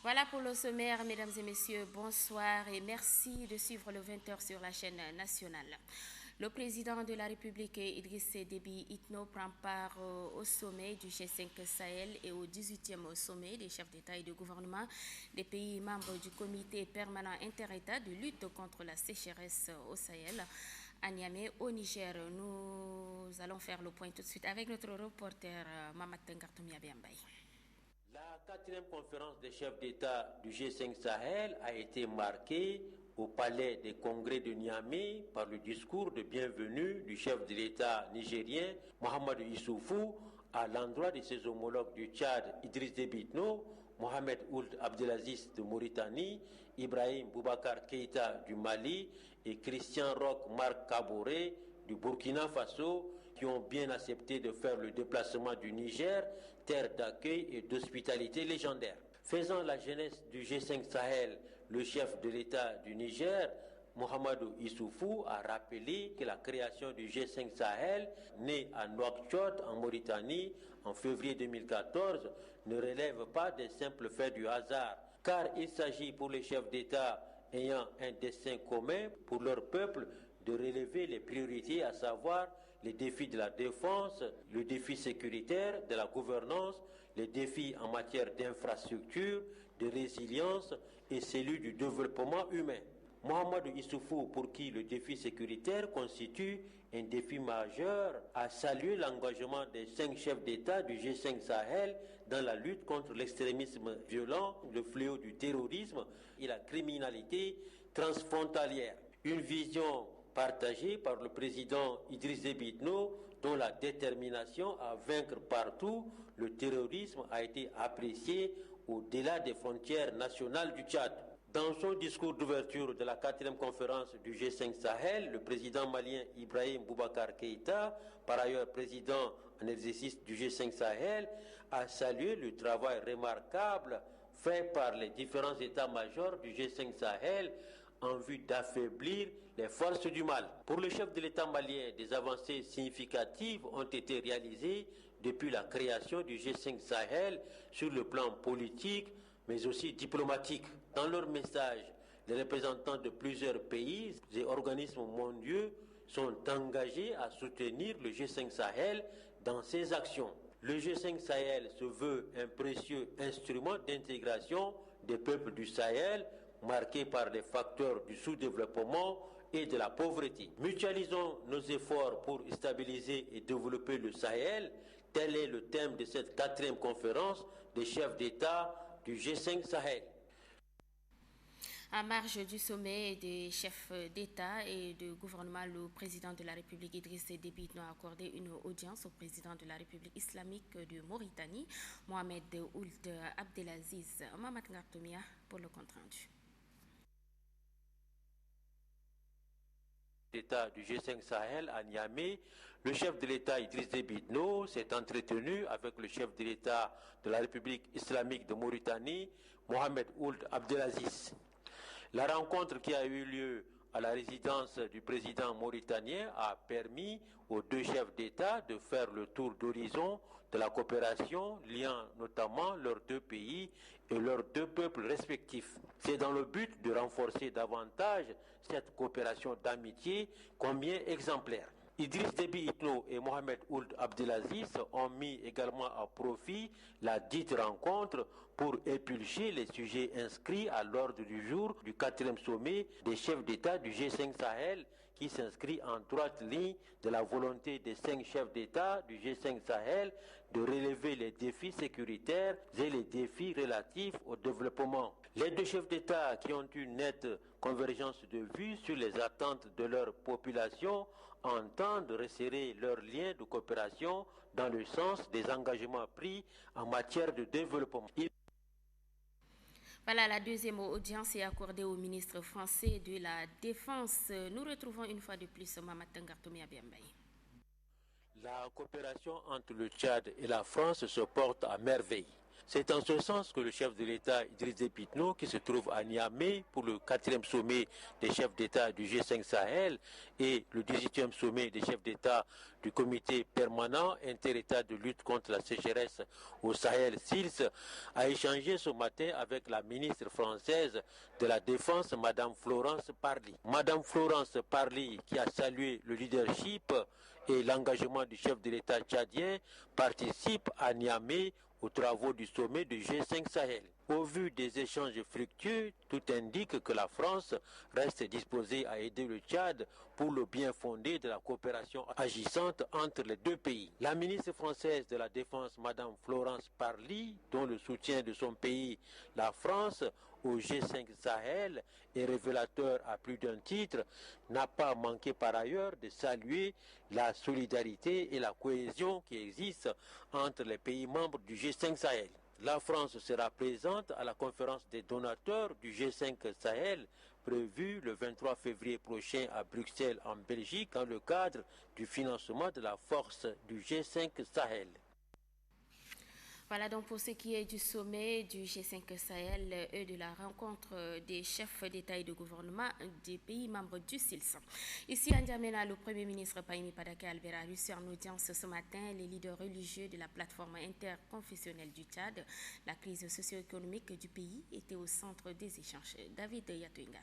Voilà pour le sommaire, mesdames et messieurs, bonsoir et merci de suivre le 20h sur la chaîne nationale. Le président de la République, Idriss Déby Itno, prend part au sommet du G5 Sahel et au 18e sommet des chefs d'État et de gouvernement des pays membres du comité permanent inter-État de lutte contre la sécheresse au Sahel. À Niamey, au Niger, nous allons faire le point tout de suite avec notre reporter Mamat Ngartoumia Biambay. La 4e conférence des chefs d'État du G5 Sahel a été marquée au palais des congrès de Niamey par le discours de bienvenue du chef de l'État nigérien Mohamed Issoufou à l'endroit de ses homologues du Tchad Idriss Déby Itno, Mohamed Ould Abdelaziz de Mauritanie, Ibrahim Boubacar Keïta du Mali et Christian Roch Marc Kaboré du Burkina Faso, qui ont bien accepté de faire le déplacement du Niger, terre d'accueil et d'hospitalité légendaire. Faisant la jeunesse du G5 Sahel, le chef de l'État du Niger, Mohamedou Issoufou, a rappelé que la création du G5 Sahel, né à Nouakchott en Mauritanie en février 2014, ne relève pas des simples faits du hasard, car il s'agit pour les chefs d'État ayant un destin commun pour leur peuple de relever les priorités, à savoir les défis de la défense, le défi sécuritaire, de la gouvernance, les défis en matière d'infrastructure, de résilience et celui du développement humain. Mohamed Issoufou, pour qui le défi sécuritaire constitue un défi majeur, a salué l'engagement des 5 chefs d'État du G5 Sahel dans la lutte contre l'extrémisme violent, le fléau du terrorisme et la criminalité transfrontalière. Une vision partagée par le président Idriss Déby Itno, dont la détermination à vaincre partout le terrorisme a été appréciée au-delà des frontières nationales du Tchad. Dans son discours d'ouverture de la 4e conférence du G5 Sahel, le président malien Ibrahim Boubacar Keïta, par ailleurs président en exercice du G5 Sahel, a salué le travail remarquable fait par les différents états-majors du G5 Sahel en vue d'affaiblir les forces du mal. Pour le chef de l'État malien, des avancées significatives ont été réalisées depuis la création du G5 Sahel sur le plan politique, mais aussi diplomatique. Dans leur message, les représentants de plusieurs pays et organismes mondiaux sont engagés à soutenir le G5 Sahel dans ses actions. Le G5 Sahel se veut un précieux instrument d'intégration des peuples du Sahel, marqué par les facteurs du sous-développement et de la pauvreté. Mutualisons nos efforts pour stabiliser et développer le Sahel. Tel est le thème de cette 4e conférence des chefs d'État du G5 Sahel. En marge du sommet des chefs d'État et de gouvernement, le président de la République Idriss Déby Itno a accordé une audience au président de la République islamique de Mauritanie, Mohamed Ould Abdelaziz. Mamat Ngartoumia pour le compte-rendu. D'État du G5 Sahel à Niamey, le chef de l'État Idriss Déby Itno s'est entretenu avec le chef de l'État de la République islamique de Mauritanie, Mohamed Ould Abdelaziz. La rencontre qui a eu lieu à la résidence du président mauritanien a permis aux 2 chefs d'État de faire le tour d'horizon de la coopération liant notamment leurs 2 pays et leurs 2 peuples respectifs. C'est dans le but de renforcer davantage cette coopération d'amitié combien exemplaire. Idriss Déby Itno et Mohamed Ould Abdelaziz ont mis également à profit la dite rencontre pour épulcher les sujets inscrits à l'ordre du jour du 4e sommet des chefs d'État du G5 Sahel, qui s'inscrit en droite ligne de la volonté des 5 chefs d'État du G5 Sahel de relever les défis sécuritaires et les défis relatifs au développement. Les 2 chefs d'État, qui ont une nette convergence de vues sur les attentes de leur population, entendent resserrer leurs liens de coopération dans le sens des engagements pris en matière de développement. Voilà, la 2e audience est accordée au ministre français de la Défense. Nous retrouvons une fois de plus Mamat Ngartoumia Biambay. La coopération entre le Tchad et la France se porte à merveille. C'est en ce sens que le chef de l'État Idriss Déby Itno, qui se trouve à Niamey pour le 4e sommet des chefs d'État du G5 Sahel et le 18e sommet des chefs d'État du comité permanent inter-État de lutte contre la sécheresse au Sahel, SILS, a échangé ce matin avec la ministre française de la Défense, Madame Florence Parly. Madame Florence Parly, qui a salué le leadership et l'engagement du chef de l'État tchadien, participe à Niamey aux travaux du sommet du G5 Sahel. Au vu des échanges fructueux, tout indique que la France reste disposée à aider le Tchad pour le bien fondé de la coopération agissante entre les deux pays. La ministre française de la Défense, Madame Florence Parly, dont le soutien de son pays, la France, au G5 Sahel est révélateur à plus d'un titre, n'a pas manqué par ailleurs de saluer la solidarité et la cohésion qui existent entre les pays membres du G5 Sahel. La France sera présente à la conférence des donateurs du G5 Sahel prévue le 23 février prochain à Bruxelles en Belgique dans le cadre du financement de la force du G5 Sahel. Voilà donc pour ce qui est du sommet du G5 Sahel et de la rencontre des chefs d'État et de gouvernement des pays membres du SILS. Ici à N'Djamena, le Premier ministre Pahimi Padake Albert a reçu en audience ce matin les leaders religieux de la plateforme interconfessionnelle du Tchad. La crise socio-économique du pays était au centre des échanges. David Yatouingar.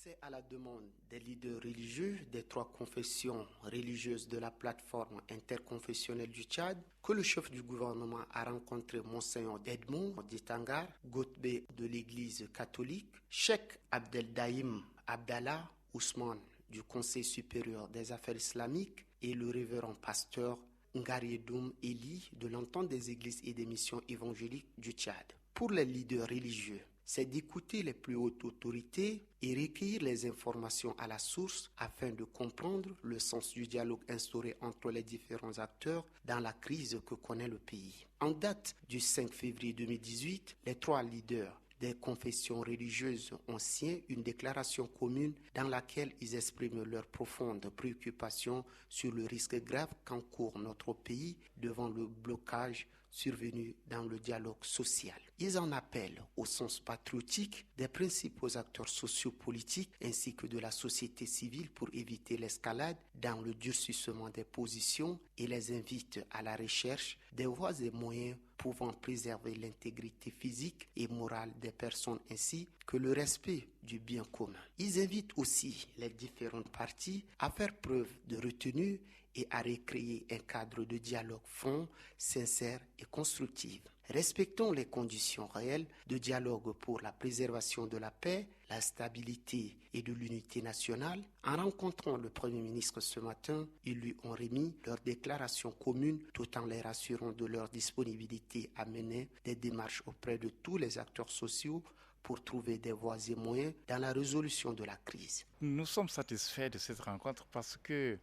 C'est à la demande des leaders religieux des trois confessions religieuses de la plateforme interconfessionnelle du Tchad que le chef du gouvernement a rencontré Monseigneur Edmond Ditangar, Gotbe de l'église catholique, Cheikh Abdeldaïm Abdallah Ousmane du Conseil supérieur des affaires islamiques et le révérend pasteur Ngariedoum Eli de l'entente des églises et des missions évangéliques du Tchad. Pour les leaders religieux, c'est d'écouter les plus hautes autorités et recueillir les informations à la source afin de comprendre le sens du dialogue instauré entre les différents acteurs dans la crise que connaît le pays. En date du 5 février 2018, les trois leaders des confessions religieuses ont signé une déclaration commune dans laquelle ils expriment leur profonde préoccupation sur le risque grave qu'encourt notre pays devant le blocage survenu dans le dialogue social. Ils en appellent au sens patriotique des principaux acteurs sociopolitiques ainsi que de la société civile pour éviter l'escalade dans le durcissement des positions et les invitent à la recherche des voies et moyens pouvant préserver l'intégrité physique et morale des personnes ainsi que le respect du bien commun. Ils invitent aussi les différentes parties à faire preuve de retenue et à recréer un cadre de dialogue franc, sincère et constructif. Respectons les conditions réelles de dialogue pour la préservation de la paix, la stabilité et de l'unité nationale. En rencontrant le Premier ministre ce matin, ils lui ont remis leur déclaration commune tout en les rassurant de leur disponibilité à mener des démarches auprès de tous les acteurs sociaux pour trouver des voies et moyens dans la résolution de la crise. Nous sommes satisfaits de cette rencontre parce que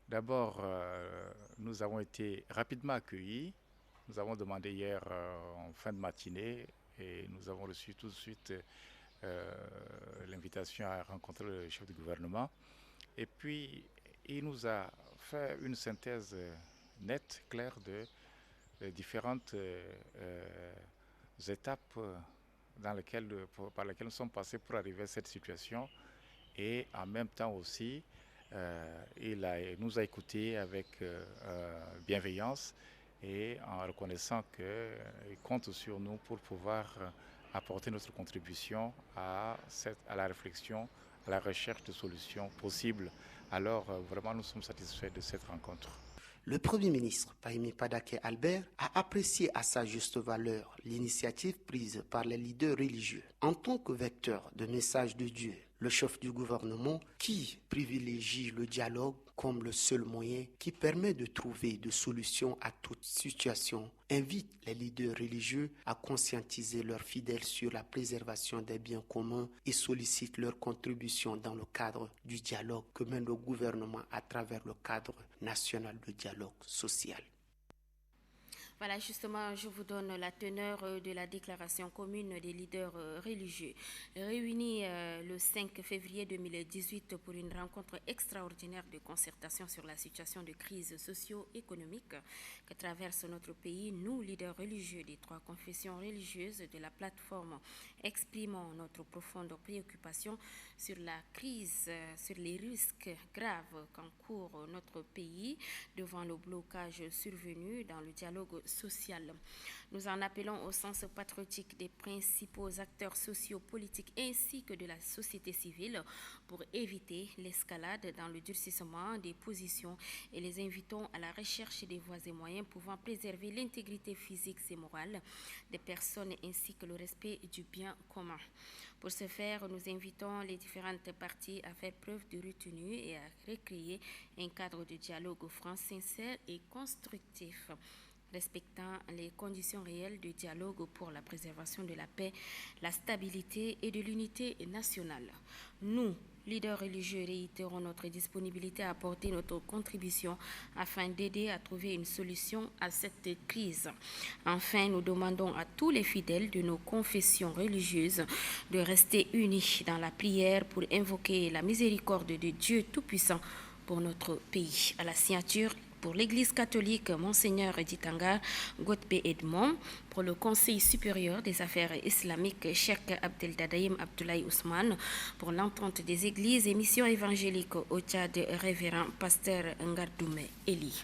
d'abord, nous avons été rapidement accueillis. Nous avons demandé hier en fin de matinée et nous avons reçu tout de suite l'invitation à rencontrer le chef du gouvernement. Et puis, il nous a fait une synthèse nette, claire de différentes étapes par lesquelles nous sommes passés pour arriver à cette situation. Et en même temps aussi, il nous a écoutés avec bienveillance et en reconnaissant qu'il compte sur nous pour pouvoir apporter notre contribution à la réflexion, à la recherche de solutions possibles. Alors vraiment nous sommes satisfaits de cette rencontre. Le Premier ministre Pahimi Padake Albert a apprécié à sa juste valeur l'initiative prise par les leaders religieux. En tant que vecteur de message de Dieu, le chef du gouvernement, qui privilégie le dialogue comme le seul moyen qui permet de trouver des solutions à toute situation, invite les leaders religieux à conscientiser leurs fidèles sur la préservation des biens communs et sollicite leur contribution dans le cadre du dialogue que mène le gouvernement à travers le cadre national de dialogue social. Voilà, justement, je vous donne la teneur de la déclaration commune des leaders religieux réunis le 5 février 2018 pour une rencontre extraordinaire de concertation sur la situation de crise socio-économique que traverse notre pays. Nous, leaders religieux des 3 confessions religieuses de la plateforme, exprimons notre profonde préoccupation sur la crise, sur les risques graves qu'encourt notre pays devant le blocage survenu dans le dialogue social. Nous en appelons au sens patriotique des principaux acteurs sociopolitiques ainsi que de la société civile pour éviter l'escalade dans le durcissement des positions et les invitons à la recherche des voies et moyens pouvant préserver l'intégrité physique et morale des personnes ainsi que le respect du bien commun. Pour ce faire, nous invitons les différentes parties à faire preuve de retenue et à recréer un cadre de dialogue franc, sincère et constructif, respectant les conditions réelles de dialogue pour la préservation de la paix, la stabilité et de l'unité nationale. Nous, leaders religieux, réitérons notre disponibilité à apporter notre contribution afin d'aider à trouver une solution à cette crise. Enfin, nous demandons à tous les fidèles de nos confessions religieuses de rester unis dans la prière pour invoquer la miséricorde de Dieu Tout-Puissant pour notre pays. À la signature, pour l'Église catholique, Monseigneur Ditanga Godbe Edmond, pour le Conseil supérieur des affaires islamiques, Cheikh Abdeldadaïm Abdoulaye Ousmane, pour l'entente des églises et missions évangéliques au Tchad, Révérend Pasteur Ngardoumé Eli.